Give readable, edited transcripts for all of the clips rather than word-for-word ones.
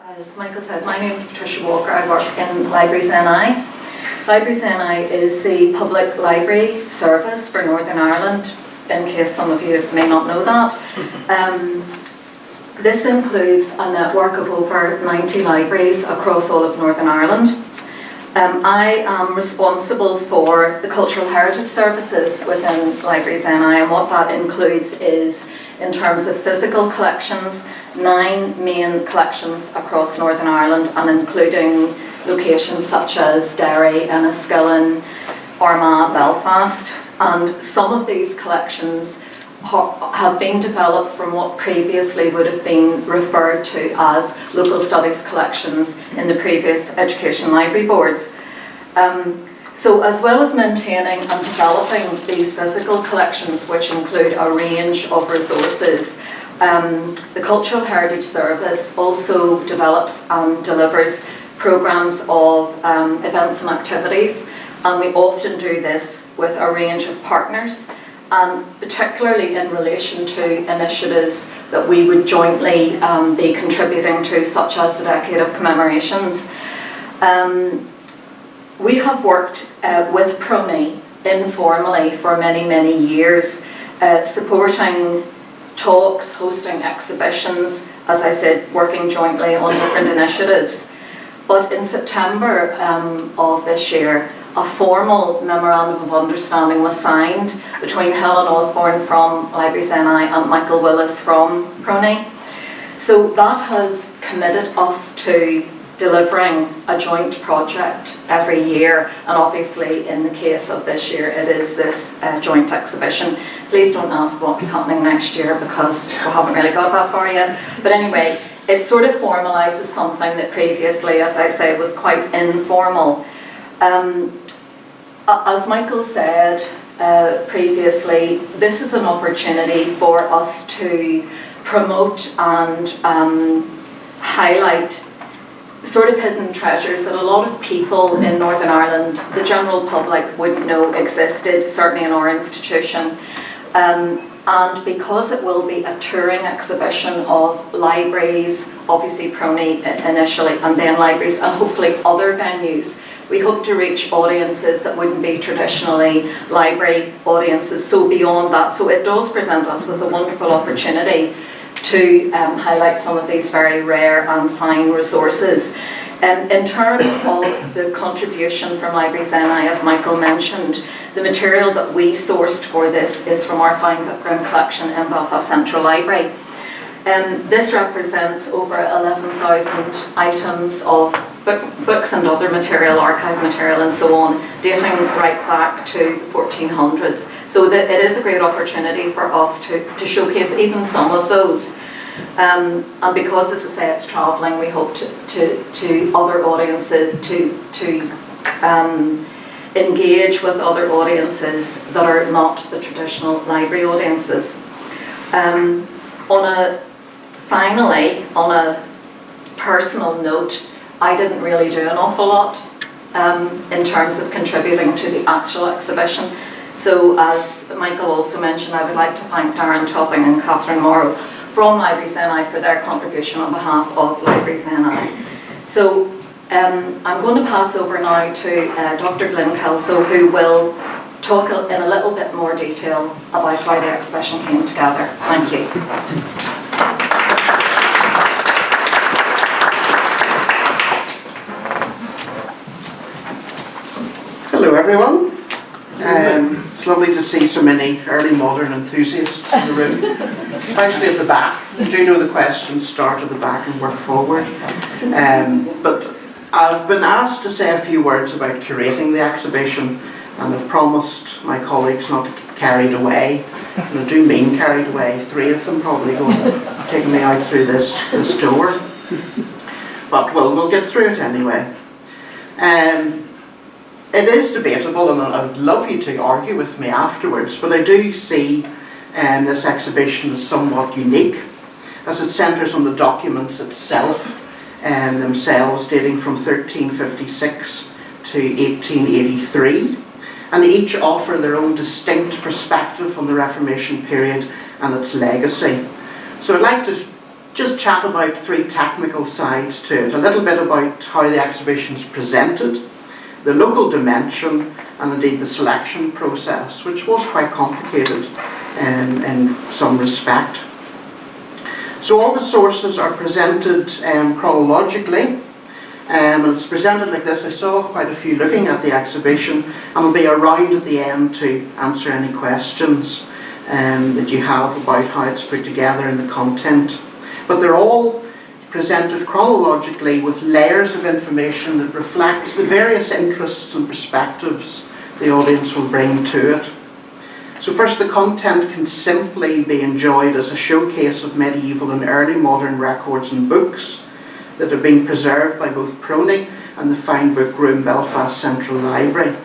As Michael said, my name is Patricia Walker. I work in Libraries NI. Libraries NI is the public library service for Northern Ireland, in case some of you may not know that. This includes a network of over 90 libraries across all of Northern Ireland. I am responsible for the cultural heritage services within Libraries NI, and what that includes is, in terms of physical collections, 9 main collections across Northern Ireland, and including locations such as Derry, Enniskillen, Armagh, Belfast. And some of these collections have been developed from what previously would have been referred to as local studies collections in the previous education library boards. So as well as maintaining and developing these physical collections, which include a range of resources, the Cultural Heritage Service also develops and delivers programmes of events and activities, and we often do this with a range of partners, and particularly in relation to initiatives that we would jointly be contributing to, such as the Decade of Commemorations. We have worked with PRONI informally for many, many years, supporting talks, hosting exhibitions, as I said, working jointly on different initiatives. But in September of this year, a formal memorandum of understanding was signed between Helen Osborne from Libraries NI and Michael Willis from PRONI. So that has committed us to delivering a joint project every year, and obviously in the case of this year it is this joint exhibition. Please don't ask what's happening next year, because we haven't really got that far yet. But anyway, it sort of formalises something that previously, as I say, was quite informal. As Michael said previously, this is an opportunity for us to promote and highlight sort of hidden treasures that a lot of people in Northern Ireland, the general public, wouldn't know existed, certainly in our institution. And because it will be a touring exhibition of libraries, obviously PRONI initially, and then libraries, and hopefully other venues, we hope to reach audiences that wouldn't be traditionally library audiences, so beyond that. So it does present us with a wonderful opportunity to highlight some of these very rare and fine resources. In terms of the contribution from Libraries NI, as Michael mentioned, the material that we sourced for this is from our fine bookroom collection in Belfast Central Library. This represents over 11,000 items of books and other material, archive material and so on, dating right back to the 1400s. So that it is a great opportunity for us to showcase even some of those. And because, as I say, it's travelling, we hope to other audiences, to engage with other audiences that are not the traditional library audiences. Finally, on a personal note, I didn't really do an awful lot in terms of contributing to the actual exhibition. So, as Michael also mentioned, I would like to thank Darren Topping and Catherine Morrow from Libraries NI for their contribution on behalf of Libraries NI. So, I'm going to pass over now to Dr. Glyn Kelso, who will talk in a little bit more detail about why the exhibition came together. Thank you. Hello everyone. It's lovely to see so many early modern enthusiasts in the room, especially at the back. You do know the questions start at the back and work forward. But I've been asked to say a few words about curating the exhibition, and I've promised my colleagues not to get carried away. And I do mean carried away, 3 of them probably taking me out through this door. But we'll get through it anyway. It is debatable, and I'd love you to argue with me afterwards, but I do see this exhibition as somewhat unique, as it centres on the documents itself, themselves dating from 1356 to 1883, and they each offer their own distinct perspective on the Reformation period and its legacy. So I'd like to just chat about three technical sides to it. A little bit about how the exhibition is presented, the local dimension, and indeed the selection process, which was quite complicated in some respect. So all the sources are presented chronologically, and it's presented like this. I saw quite a few looking at the exhibition, and I'll be around at the end to answer any questions that you have about how it's put together and the content. But they're all presented chronologically with layers of information that reflects the various interests and perspectives the audience will bring to it. So first, the content can simply be enjoyed as a showcase of medieval and early modern records and books that have been preserved by both PRONI and the Fine Book Room, Belfast Central Library.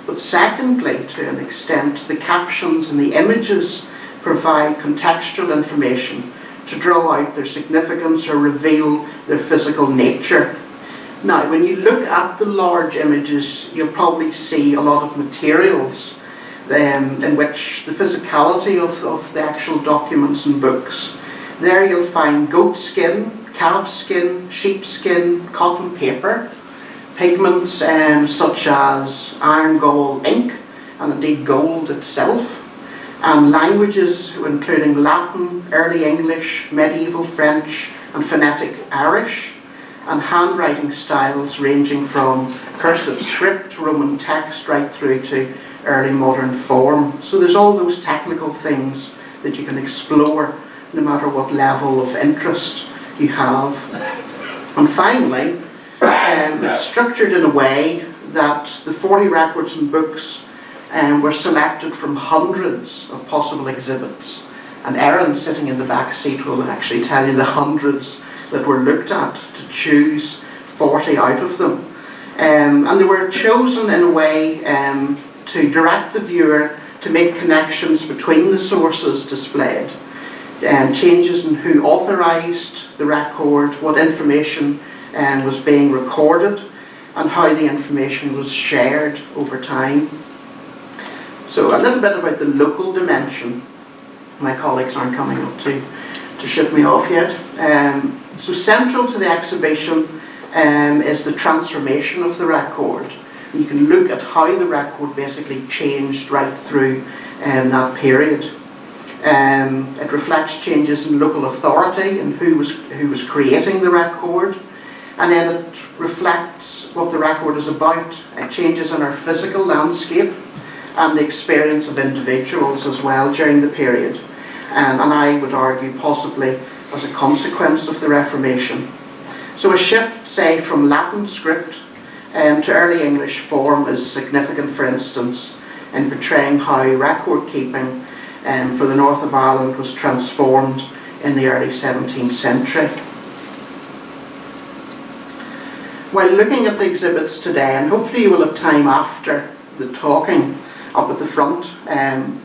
But secondly, to an extent, the captions and the images provide contextual information to draw out their significance or reveal their physical nature. Now, when you look at the large images, you'll probably see a lot of materials in which the physicality of the actual documents and books. There you'll find goat skin, calf skin, sheep skin, cotton paper, pigments such as iron gall ink, and indeed gold itself, and languages including Latin, Early English, Medieval French, and Phonetic Irish, and handwriting styles ranging from cursive script, Roman text, right through to early modern form. So there's all those technical things that you can explore no matter what level of interest you have. And finally, it's structured in a way that the 40 records and books were selected from hundreds of possible exhibits. And Erin, sitting in the back seat, will actually tell you the hundreds that were looked at to choose 40 out of them. And they were chosen in a way to direct the viewer to make connections between the sources displayed, changes in who authorised the record, what information was being recorded, and how the information was shared over time. So a little bit about the local dimension. My colleagues aren't coming up to ship me off yet. So central to the exhibition is the transformation of the record. You can look at how the record basically changed right through that period. It reflects changes in local authority and who was creating the record, and then it reflects what the record is about. It changes in our physical landscape and the experience of individuals as well during the period, and I would argue possibly as a consequence of the Reformation. So a shift, say, from Latin script to early English form is significant, for instance, in portraying how record keeping for the north of Ireland was transformed in the early 17th century. While looking at the exhibits today, and hopefully you will have time after the talking up at the front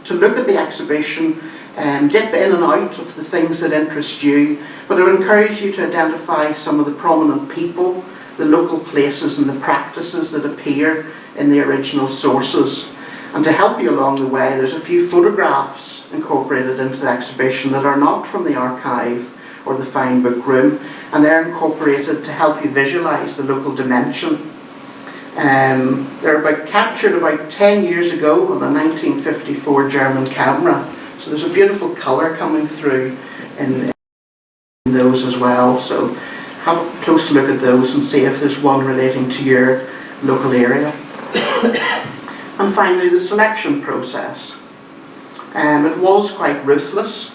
to look at the exhibition, dip in and out of the things that interest you, but I would encourage you to identify some of the prominent people, the local places and the practices that appear in the original sources. And to help you along the way, there's a few photographs incorporated into the exhibition that are not from the archive or the Fine Book Room, and they're incorporated to help you visualise the local dimension. They're captured about 10 years ago on a 1954 German camera, so there's a beautiful colour coming through in those as well. So have a close look at those and see if there's one relating to your local area. And finally, the selection process. It was quite ruthless,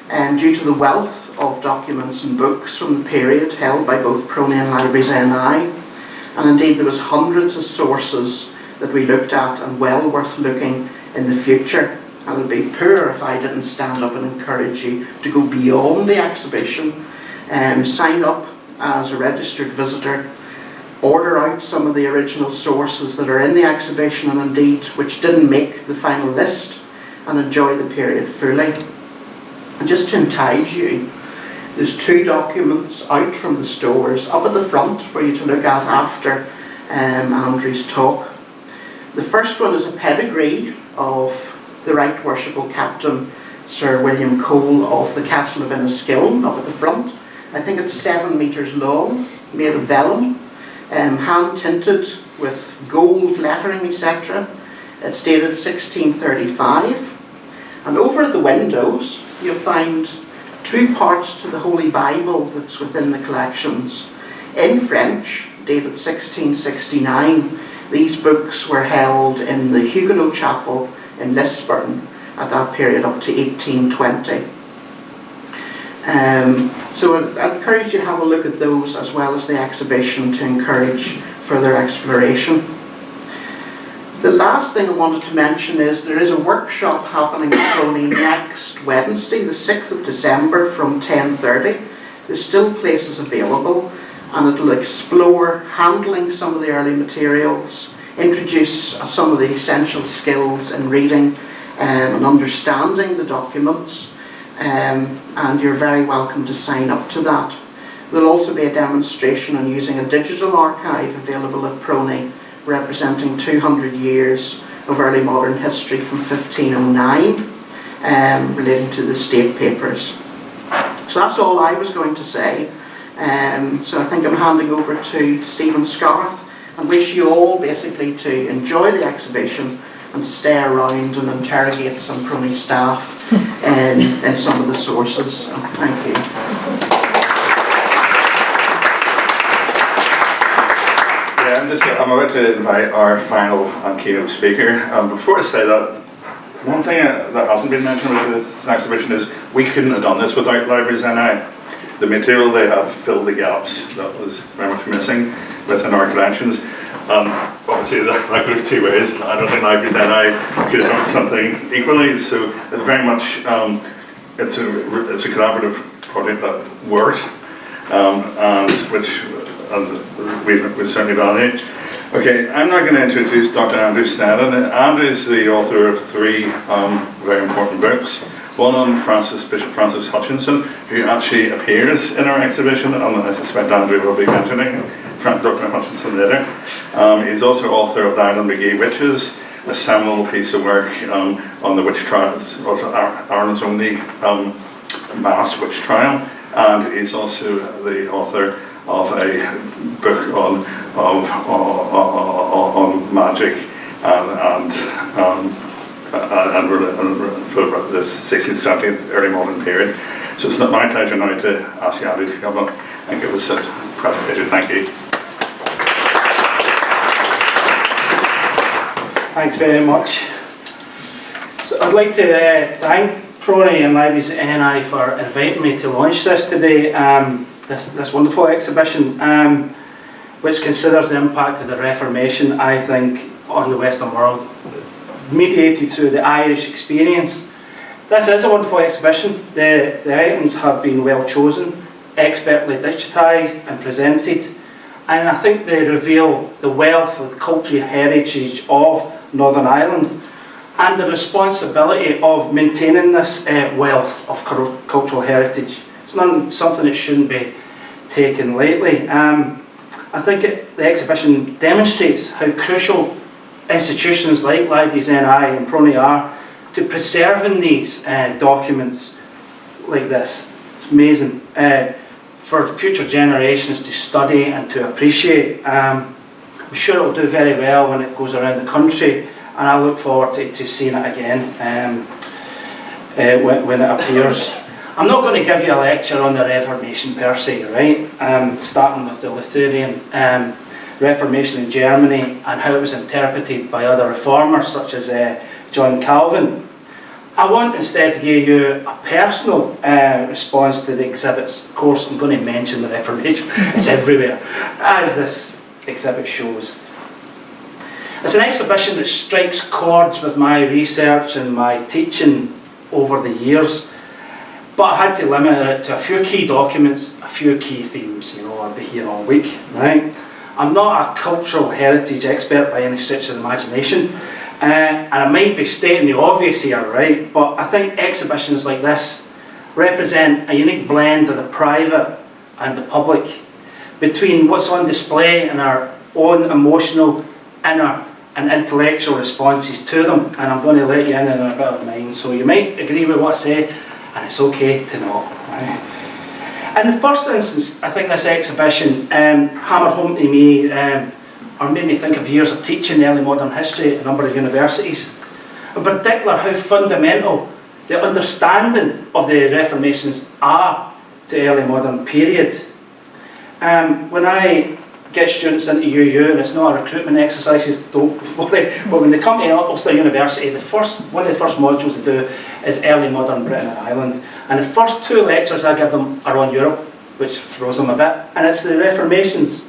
due to the wealth of documents and books from the period held by both PRONI and Libraries NI. And indeed there was hundreds of sources that we looked at, and well worth looking in the future. And it would be poor if I didn't stand up and encourage you to go beyond the exhibition, sign up as a registered visitor, order out some of the original sources that are in the exhibition and indeed which didn't make the final list, and enjoy the period fully. And just to entice you, there's 2 documents out from the stores up at the front for you to look at after Andrew's talk. The first one is a pedigree of the Right Worshipful Captain Sir William Cole of the Castle of Enniskillen up at the front. I think it's 7 metres long, made of vellum, hand tinted with gold lettering, etc. It's dated 1635. And over at the windows, you'll find 2 parts to the Holy Bible that's within the collections. In French, dated 1669, these books were held in the Huguenot Chapel in Lisburn at that period up to 1820. So I encourage you to have a look at those as well as the exhibition to encourage further exploration. The last thing I wanted to mention is there is a workshop happening at PRONI next Wednesday, the 6th of December from 10:30. There's still places available, and it'll explore handling some of the early materials, introduce some of the essential skills in reading and understanding the documents, and you're very welcome to sign up to that. There'll also be a demonstration on using a digital archive available at PRONI, representing 200 years of early modern history from 1509, relating to the state papers. So that's all I was going to say. So I think I'm handing over to Stephen Scarth, and wish you all basically to enjoy the exhibition and to stay around and interrogate some PRONI staff in some of the sources. Thank you. I'm about to invite our final and keynote speaker. Before I say that, one thing that hasn't been mentioned with this exhibition is we couldn't have done this without Libraries NI. The material they had filled the gaps that was very much missing within our collections. Obviously that goes 2 ways. I don't think Libraries NI could have done something equally, so very much it's a collaborative project that worked, and which we certainly value. Okay, I'm now going to introduce Dr. Andrew Snedden. Andrew is the author of 3 very important books. One on Bishop Francis Hutchinson, who actually appears in our exhibition, and I suspect Andrew will be mentioning Dr. Hutchinson later. He's also author of The Ireland McGee Witches, a seminal piece of work on the witch trials, also Ireland's only mass witch trial, and he's also the author of a book on magic and for the 16th, 17th, early modern period. So it's my pleasure now to ask Andy to come up and give us a presentation. Thank you. Thanks very much. So I'd like to thank PRONI and Libraries NI for inviting me to launch this today. This wonderful exhibition, which considers the impact of the Reformation, I think, on the Western world, mediated through the Irish experience. This is a wonderful exhibition. The items have been well chosen, expertly digitised and presented, and I think they reveal the wealth of the cultural heritage of Northern Ireland and the responsibility of maintaining this wealth of cultural heritage. It's not something that shouldn't be taken lightly. I think the exhibition demonstrates how crucial institutions like Libraries NI and PRONI are to preserving these documents like this. It's amazing for future generations to study and to appreciate. I'm sure it will do very well when it goes around the country, and I look forward to seeing it again when it appears. I'm not going to give you a lecture on the Reformation per se, right? Starting with the Lutheran Reformation in Germany and how it was interpreted by other reformers such as John Calvin. I want instead to give you a personal response to the exhibits. Of course, I'm going to mention the Reformation. It's everywhere, as this exhibit shows. It's an exhibition that strikes chords with my research and my teaching over the years. But I had to limit it to a few key documents, a few key themes. You know, I'll be here all week, right? I'm not a cultural heritage expert by any stretch of the imagination, and I might be stating the obvious here, right? But I think exhibitions like this represent a unique blend of the private and the public, between what's on display in our own emotional inner and intellectual responses to them, and I'm going to let you in on a bit of mine, so you might agree with what I say, and it's okay to not. Right? In the first instance, I think this exhibition hammered home to me, or made me think of years of teaching early modern history at a number of universities. In particular, how fundamental the understanding of the Reformations are to the early modern period. When I get students into UU, and it's not a recruitment exercise, don't worry, but when they come to Ulster University, one of the first modules they do is early modern Britain and Ireland. And the first 2 lectures I give them are on Europe, which throws them a bit, and it's the Reformations.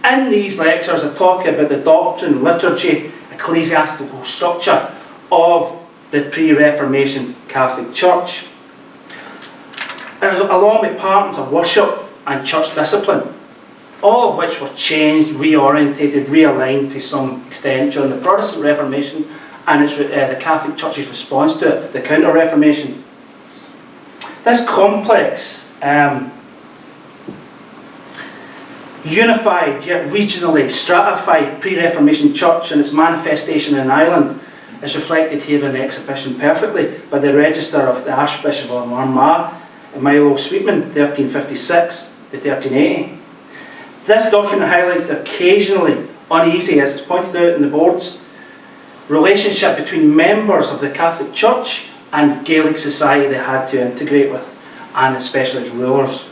In these lectures I talk about the doctrine, liturgy, ecclesiastical structure of the pre-Reformation Catholic Church, along with patterns of worship and church discipline, all of which were changed, reorientated, realigned to some extent during the Protestant Reformation and the Catholic Church's response to it, the Counter-Reformation. This complex, unified yet regionally stratified pre-Reformation church and its manifestation in Ireland is reflected here in the exhibition perfectly by the register of the Archbishop of Armagh, Milo Sweetman, 1356 to 1380. This document highlights the occasionally uneasy, as it's pointed out in the boards, relationship between members of the Catholic Church and Gaelic society they had to integrate with, and especially as rulers.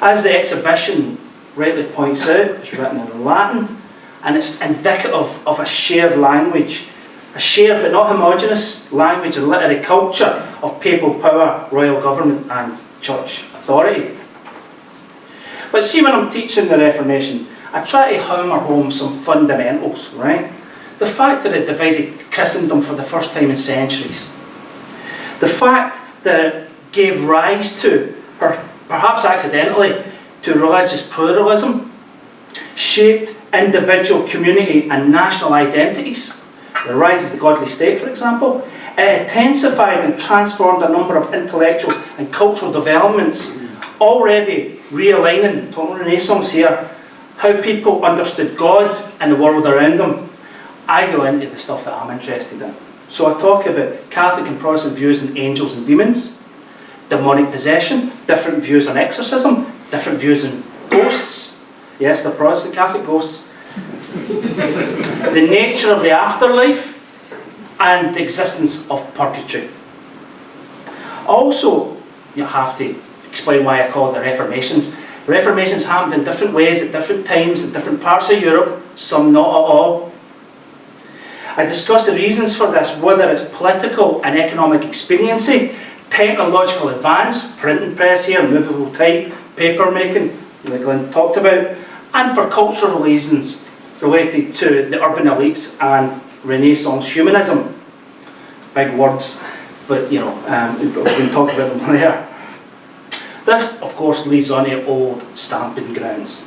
As the exhibition rightly points out, it's written in Latin, and it's indicative of a shared language, a shared but not homogeneous language and literary culture of papal power, royal government and church authority. But see, when I'm teaching the Reformation, I try to hammer home some fundamentals, right? The fact that it divided Christendom for the first time in centuries. The fact that it gave rise to, perhaps accidentally, to religious pluralism, shaped individual, community and national identities. The rise of the godly state, for example. It intensified and transformed a number of intellectual and cultural developments, already realigning, talking Renaissance here, how people understood God and the world around them. I go into the stuff that I'm interested in. So I talk about Catholic and Protestant views on angels and demons, demonic possession, different views on exorcism, different views on ghosts. Yes, the Protestant Catholic ghosts. The nature of the afterlife and the existence of purgatory. Also, you have to explain why I call it the Reformations. Reformations happened in different ways at different times in different parts of Europe, some not at all. I discuss the reasons for this, whether it's political and economic expediency, technological advance, printing press here, movable type, paper making, like Glenn talked about, and for cultural reasons related to the urban elites and Renaissance humanism. Big words, but you know, we can talk about them later. This, of course, leads on to old stamping grounds.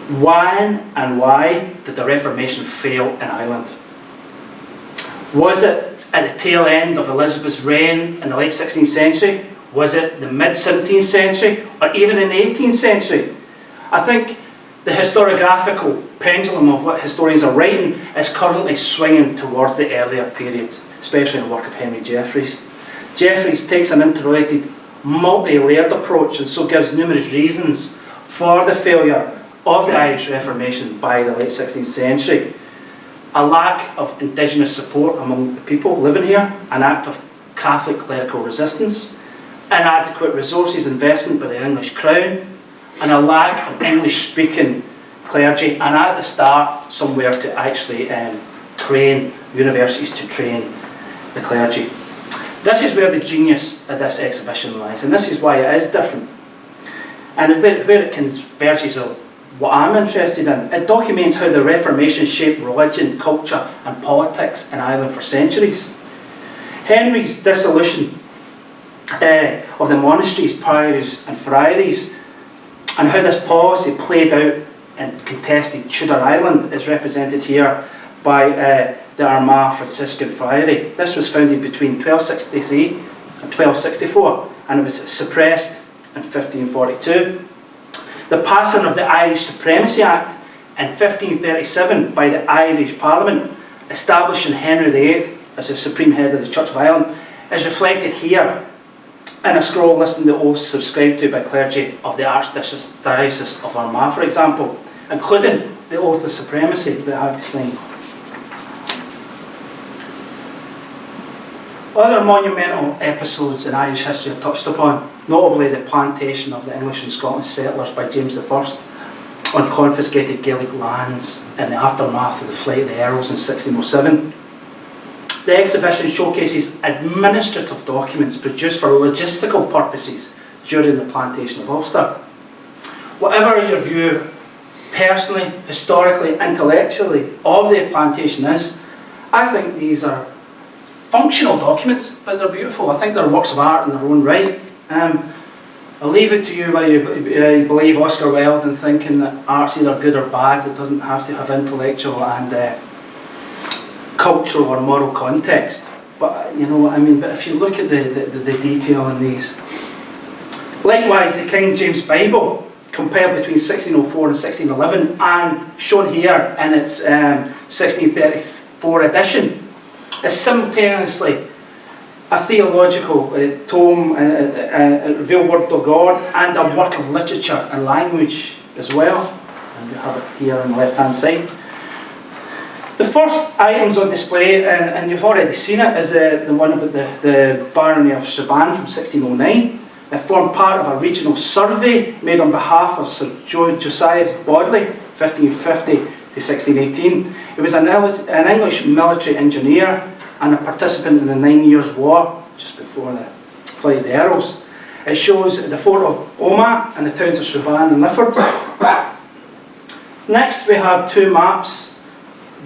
When and why did the Reformation fail in Ireland? Was it at the tail end of Elizabeth's reign in the late 16th century? Was it the mid-17th century? Or even in the 18th century? I think the historiographical pendulum of what historians are writing is currently swinging towards the earlier period, especially in the work of Henry Jeffreys. Jeffreys takes an interrelated, multi-layered approach and so gives numerous reasons for the failure of the Irish Reformation by the late 16th century. A lack of indigenous support among the people living here, an act of Catholic clerical resistance, inadequate resources investment by the English Crown, and a lack of English-speaking clergy, and at the start somewhere to actually train universities to train the clergy. This is where the genius of this exhibition lies, and this is why it is different. And where it converges on what I'm interested in, it documents how the Reformation shaped religion, culture and politics in Ireland for centuries. Henry's dissolution of the monasteries, priories and friaries, and how this policy played out in contested Tudor Ireland is represented here by the Armagh Franciscan Friary. This was founded between 1263 and 1264 and it was suppressed in 1542. The passing of the Irish Supremacy Act in 1537 by the Irish Parliament, establishing Henry VIII as the supreme head of the Church of Ireland, is reflected here in a scroll listing the oaths subscribed to by clergy of the Archdiocese of Armagh, for example, including the oath of supremacy that they have to sign. Other monumental episodes in Irish history are touched upon, notably the plantation of the English and Scottish settlers by James I on confiscated Gaelic lands in the aftermath of the flight of the Earls in 1607. The exhibition showcases administrative documents produced for logistical purposes during the plantation of Ulster. Whatever your view, personally, historically, intellectually, of the plantation is, I think these are functional documents, but they're beautiful. I think they're works of art in their own right. I'll leave it to you whether you believe Oscar Wilde in thinking that art's either good or bad. It doesn't have to have intellectual and cultural or moral context. But but if you look at the detail in these. Likewise, the King James Bible, compiled between 1604 and 1611, and shown here in its 1634 edition, is simultaneously a theological tome, a revealed word of God, and a work of literature and language as well. And you have it here on the left-hand side. The first items on display, and you've already seen it, is the one about the barony of Shaban from 1609. It formed part of a regional survey made on behalf of Sir Josiah Bodley, 1550 to 1618. He was an English military engineer and a participant in the 9 Years' War, just before the flight of the Earls. It shows the fort of Omagh and the towns of Shaban and Lifford. Next we have two maps,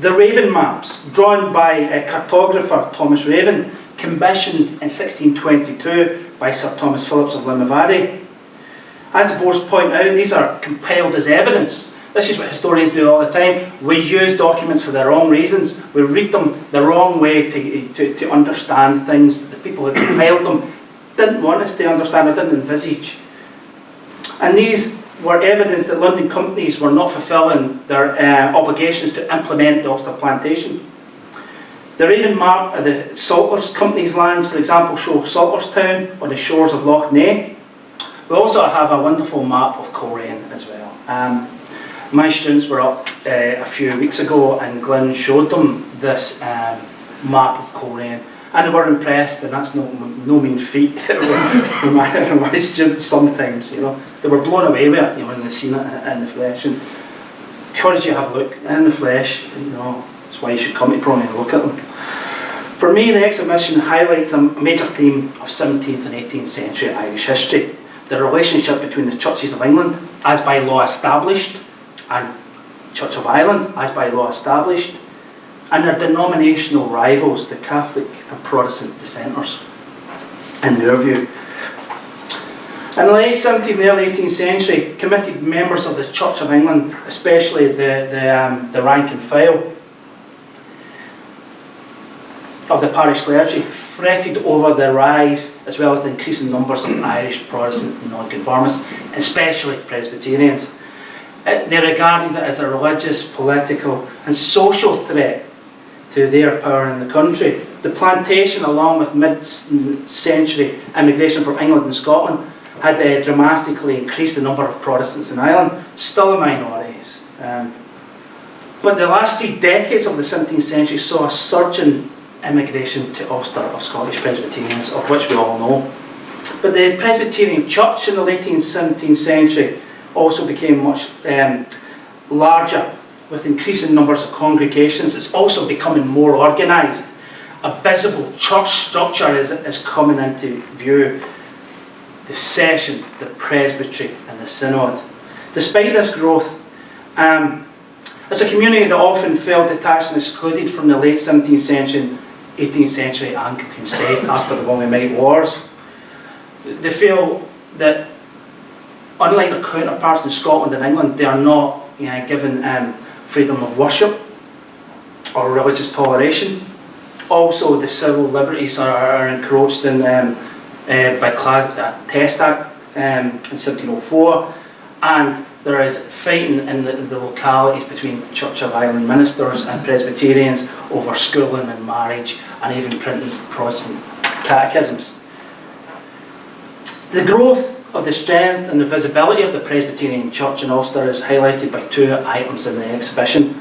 the Raven maps, drawn by cartographer Thomas Raven, commissioned in 1622 by Sir Thomas Phillips of Limavady. As the boards point out, these are compiled as evidence. This is what historians do all the time. We use documents for the wrong reasons. We read them the wrong way to understand things. The people who compiled them didn't want us to understand or didn't envisage. And these were evidence that London companies were not fulfilling their obligations to implement the Ulster plantation. The Raven map of the Salters Company's lands, for example, show Salterstown on the shores of Loch Ness. We also have a wonderful map of Coleraine as well. My students were up a few weeks ago and Glenn showed them this map of Coleraine, and they were impressed, and that's no mean feat for my students sometimes. They were blown away with it when they seen it in the flesh. And encourage you to have a look in the flesh. That's why you should come to PRONI and look at them. For me, the exhibition highlights a major theme of 17th and 18th century Irish history: the relationship between the churches of England, as by law established, and Church of Ireland, as by law established, and their denominational rivals, the Catholic and Protestant dissenters, in their view. In the late 17th and early 18th century, committed members of the Church of England, especially the rank and file of the parish clergy, fretted over the rise as well as the increasing numbers of Irish Protestant non-conformists, especially Presbyterians. They regarded it as a religious, political and social threat to their power in the country. The plantation, along with mid-century immigration from England and Scotland, had dramatically increased the number of Protestants in Ireland, still a minority. But the last 3 decades of the 17th century saw a surge in immigration to Ulster of Scottish Presbyterians, of which we all know. But the Presbyterian Church in the late 17th century also became much larger, with increasing numbers of congregations. It's also becoming more organised. A visible church structure is coming into view: the session, the presbytery and the synod. Despite this growth, as a community that often felt detached and excluded from the late 17th century, 18th century Anglican state after the Williamite Wars, they feel that unlike their counterparts in Scotland and England, they are not given freedom of worship or religious toleration. Also, the civil liberties are encroached in by Test Act in 1704, and there is fighting in the localities between Church of Ireland ministers and Presbyterians over schooling and marriage, and even printing Protestant catechisms. The growth of the strength and the visibility of the Presbyterian Church in Ulster is highlighted by two items in the exhibition.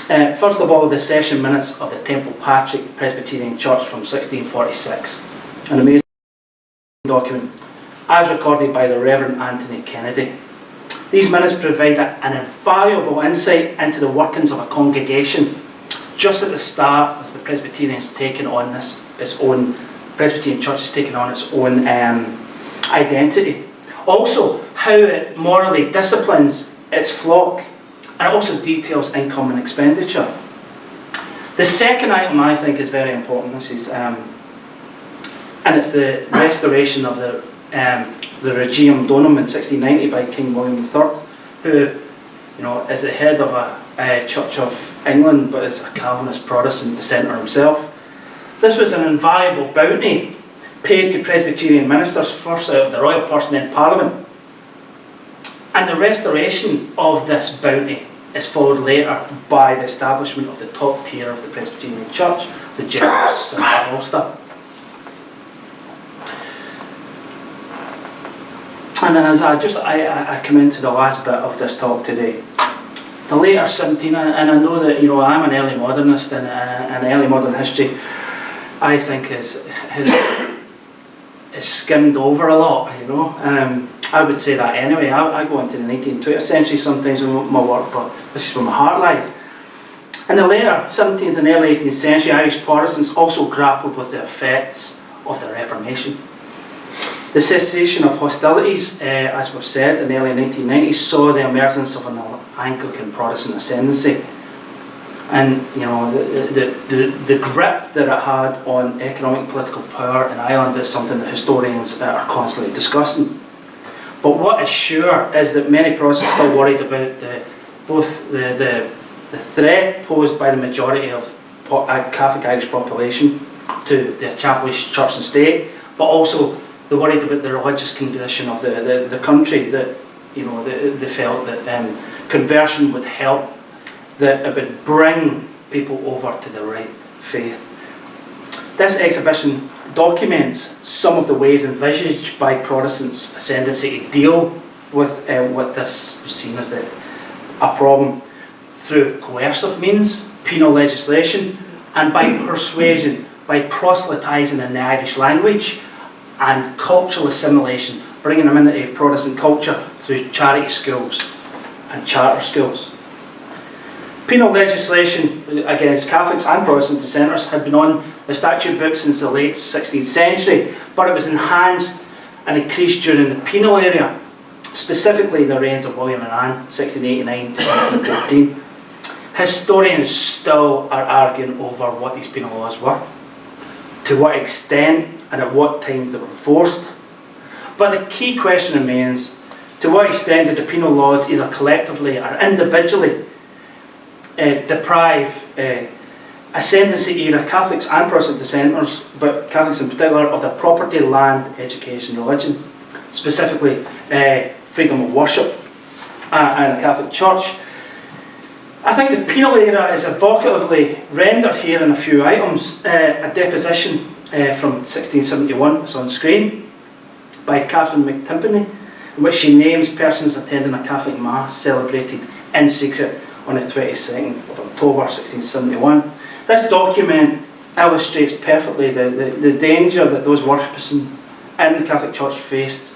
First of all, the session minutes of the Temple Patrick Presbyterian Church from 1646, an amazing document, as recorded by the Reverend Anthony Kennedy. These minutes provide an invaluable insight into the workings of a congregation just at the start as the Presbyterian Church is taking on its own identity. Also, how it morally disciplines its flock, and it also details income and expenditure. The second item I think is very important. This is, and it's the restoration of the Regium Donum in 1690 by King William III, who, is the head of a Church of England, but is a Calvinist Protestant dissenter himself. This was an invaluable bounty paid to Presbyterian ministers, first out of the royal purse and then Parliament. And the restoration of this bounty is followed later by the establishment of the top tier of the Presbyterian Church, the Jesuits of Ulster. And as I come into the last bit of this talk today, the later 17, and I know that I'm an early modernist, and early modern history I think is skimmed over a lot. I would say that anyway. I go into the 19th, 20th century sometimes with my work, but this is where my heart lies. In the later 17th and early 18th century, Irish Protestants also grappled with the effects of the Reformation. The cessation of hostilities, as we've said, in the early 1990s saw the emergence of an Anglican Protestant ascendancy. And the grip that it had on economic and political power in Ireland is something that historians are constantly discussing. But what is sure is that many Protestants are still worried about both the threat posed by the majority of Catholic Irish population to the established church and state, but also they're worried about the religious condition of the country, that they felt that conversion would help, that it would bring people over to the right faith. This exhibition documents some of the ways envisaged by Protestants' ascendancy to deal with what this was seen as a problem through coercive means, penal legislation, and by persuasion, by proselytising in the Irish language, and cultural assimilation, bringing them into Protestant culture through charity schools and charter schools. Penal legislation against Catholics and Protestant dissenters had been on the statute book since the late 16th century, but it was enhanced and increased during the penal era, specifically the reigns of William and Anne, 1689 to 1715. Historians still are arguing over what these penal laws were, to what extent and at what times they were enforced. But the key question remains, to what extent did the penal laws either collectively or individually deprive ascendancy era Catholics and Protestant dissenters, but Catholics in particular, of their property, land, education, religion, specifically freedom of worship and the Catholic Church. I think the penal era is evocatively rendered here in a few items. A deposition from 1671, it's on screen, by Catherine McTimpany, in which she names persons attending a Catholic Mass celebrated in secret on the 22nd of October 1671. This document illustrates perfectly the danger that those worshippers in the Catholic Church faced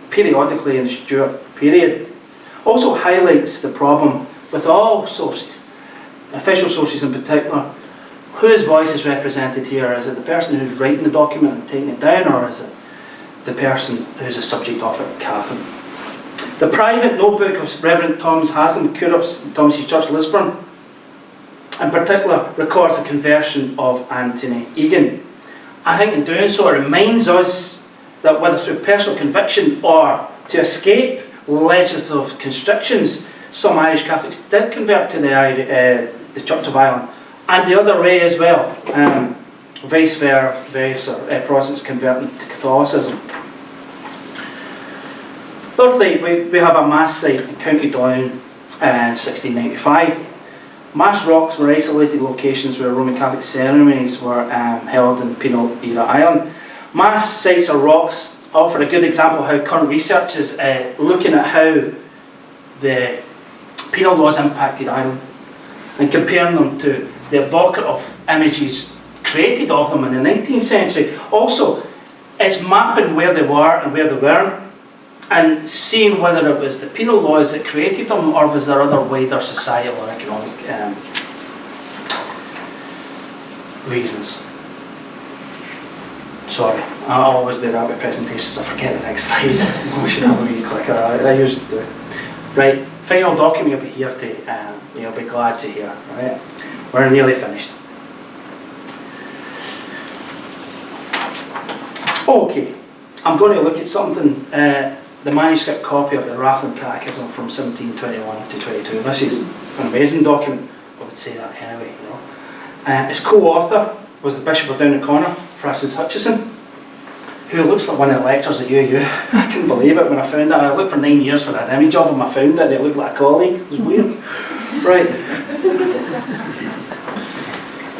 periodically in the Stuart period. Also highlights the problem with all sources, official sources in particular. Whose voice is represented here? Is it the person who's writing the document and taking it down, or is it the person who's the subject of it, Catherine? The private notebook of Reverend Thomas Haslam, curate of Thomas's Church, Lisburn, in particular, records the conversion of Anthony Egan. I think in doing so, it reminds us that whether through personal conviction or to escape legislative constrictions, some Irish Catholics did convert to the Church of Ireland, and the other way as well, vice versa, Protestants converting to Catholicism. Thirdly, we have a mass site in County Down in 1695. Mass rocks were isolated locations where Roman Catholic ceremonies were held in penal era Ireland. Mass sites or rocks offer a good example of how current research is looking at how the penal laws impacted Ireland and comparing them to the evocative images created of them in the 19th century. Also, it's mapping where they were and where they weren't, and seeing whether it was the penal laws that created them or was there other wider societal or economic reasons. Sorry, I always do that with presentations, I forget the next slide. I should have a wee clicker, I usually do. Right, final document you'll be here to, you'll be glad to hear. Right, we're nearly finished. Okay, I'm going to look at something, the manuscript copy of the Rathlin Catechism from 1721 to 22. This is an amazing document, I would say that anyway, you know. Its co-author was the Bishop of Down-the-Corner, Francis Hutcheson, who looks like one of the lectures at UU. I couldn't believe it when I found it. I looked for 9 years for that image of him. I found it, it looked like a colleague. It was weird. Right.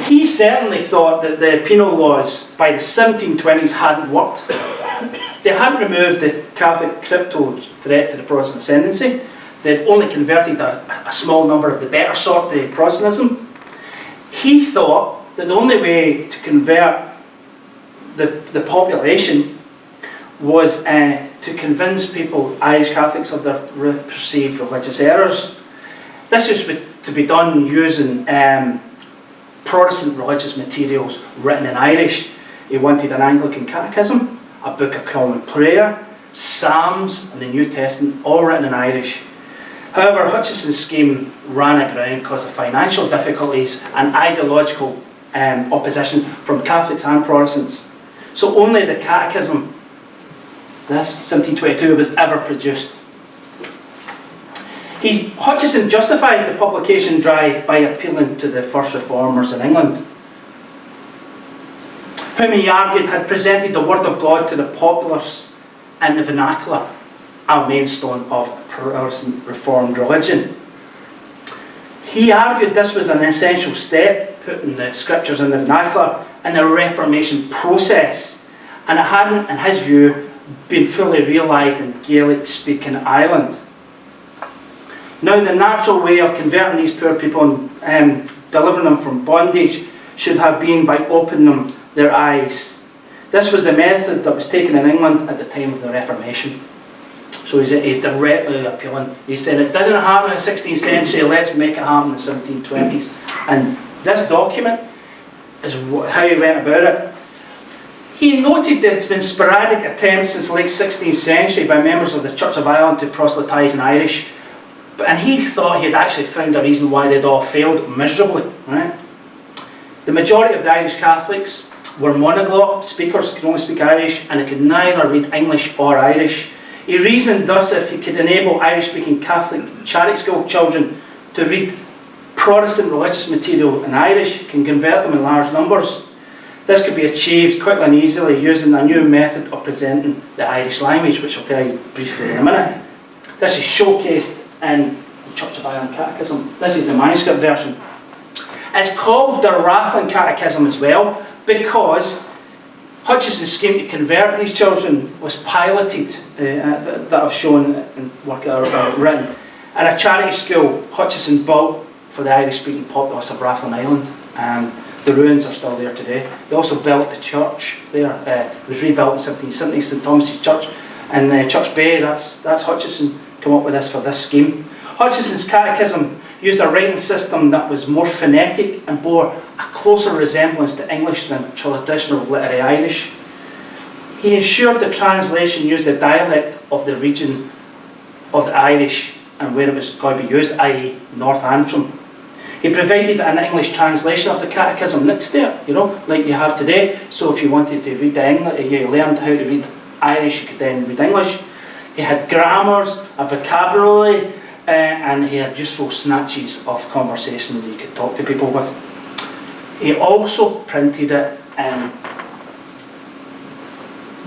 He certainly thought that the penal laws by the 1720s hadn't worked. They hadn't removed the Catholic crypto threat to the Protestant ascendancy. They'd only converted a small number of the better sort to Protestantism. He thought that the only way to convert the population was to convince people, Irish Catholics, of their perceived religious errors. This is to be done using Protestant religious materials written in Irish. He wanted an Anglican catechism, a book of common prayer, Psalms, and the New Testament, all written in Irish. However, Hutcheson's scheme ran aground because of financial difficulties and ideological opposition from Catholics and Protestants. So only the catechism, this, 1722, was ever produced. Hutcheson justified the publication drive by appealing to the first reformers in England, whom he argued had presented the Word of God to the populace in the vernacular, a mainstone of Protestant Reformed religion. He argued this was an essential step, putting the scriptures in the vernacular in the Reformation process, and it hadn't, in his view, been fully realised in Gaelic-speaking Ireland. Now, the natural way of converting these poor people and delivering them from bondage should have been by opening them their eyes. This was the method that was taken in England at the time of the Reformation. So he's directly appealing. He said it didn't happen in the 16th century, let's make it happen in the 1720s. And this document is how he went about it. He noted there had been sporadic attempts since the late 16th century by members of the Church of Ireland to proselytise in Irish, and he thought he had actually found a reason why they'd all failed miserably. Right? The majority of the Irish Catholics were monoglot speakers, could only speak Irish, and they could neither read English or Irish. He reasoned thus if he could enable Irish-speaking Catholic charity school children to read Protestant religious material in Irish, he can convert them in large numbers. This could be achieved quickly and easily using a new method of presenting the Irish language, which I'll tell you briefly in a minute. This is showcased in the Church of Ireland Catechism. This is the manuscript version. It's called the Rathlin Catechism as well because Hutcheson's scheme to convert these children was piloted, that I've shown in work written, in a charity school Hutcheson built for the Irish-speaking populace of Rathlin Island. The ruins are still there today. They also built the church there. It was rebuilt in 1770, St Thomas's Church. And Church Bay, that's Hutcheson come up with this for this scheme. Hutcheson's catechism used a writing system that was more phonetic and bore a closer resemblance to English than traditional literary Irish. He ensured the translation used the dialect of the region of the Irish and where it was going to be used, i.e. North Antrim. He provided an English translation of the catechism next there, you know, like you have today. So if you wanted to read the English, you learned how to read Irish, you could then read English. He had grammars, a vocabulary, and he had useful snatches of conversation that you could talk to people with. He also printed it in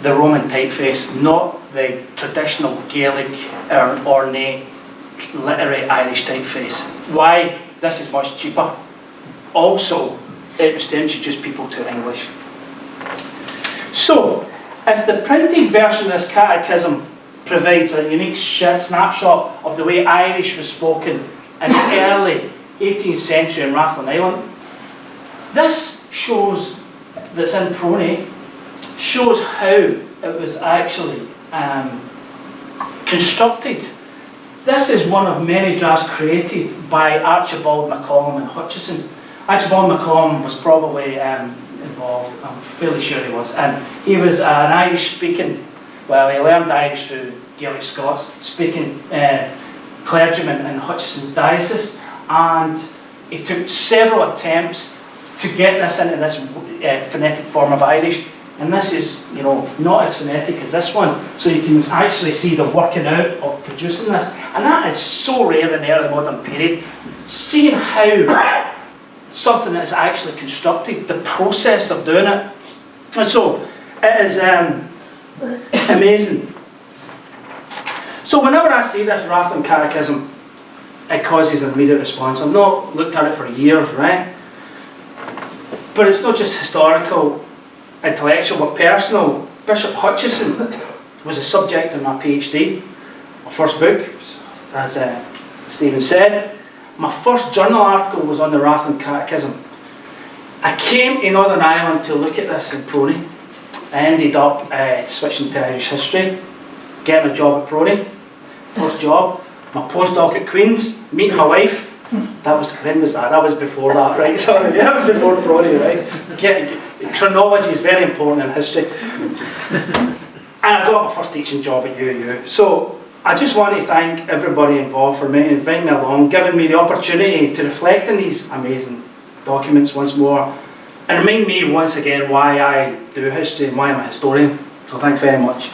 the Roman typeface, not the traditional Gaelic or ornate literary Irish typeface. Why? This is much cheaper. Also, it was to introduce people to English. So, if the printed version of this catechism provides a unique snapshot of the way Irish was spoken in the early 18th century in Rathlin Island, this shows, that's in PRONI, shows how it was actually constructed. This is one of many drafts created by Archibald MacCallum and Hutchison. Archibald MacCallum was probably involved, I'm fairly sure he was, and he was an Irish speaking, well, he learned Irish through Gaelic Scots, speaking clergyman in Hutchison's diocese, and he took several attempts to get this into this phonetic form of Irish, and this is, you know, not as phonetic as this one, so you can actually see the working out of producing this, and that is so rare in the early modern period. Seeing how something that is actually constructed, the process of doing it, and so it is amazing. So whenever I see this Rathlin Catechism, it causes an immediate response. I've not looked at it for years, right? But it's not just historical, intellectual, but personal. Bishop Hutchison was a subject in my PhD, my first book, as Stephen said. My first journal article was on the Rathlin Catechism. I came to Northern Ireland to look at this in PRONI. I ended up switching to Irish history, getting a job at PRONI, first job, my postdoc at Queen's, meeting my wife. That was, when was that? That was before that, right? Sorry, that was before PRONI, right? Chronology is very important in history. And I got my first teaching job at UAU. So I just want to thank everybody involved for inviting me along, giving me the opportunity to reflect on these amazing documents once more, and remind me once again why I do history and why I'm a historian. So thanks very much.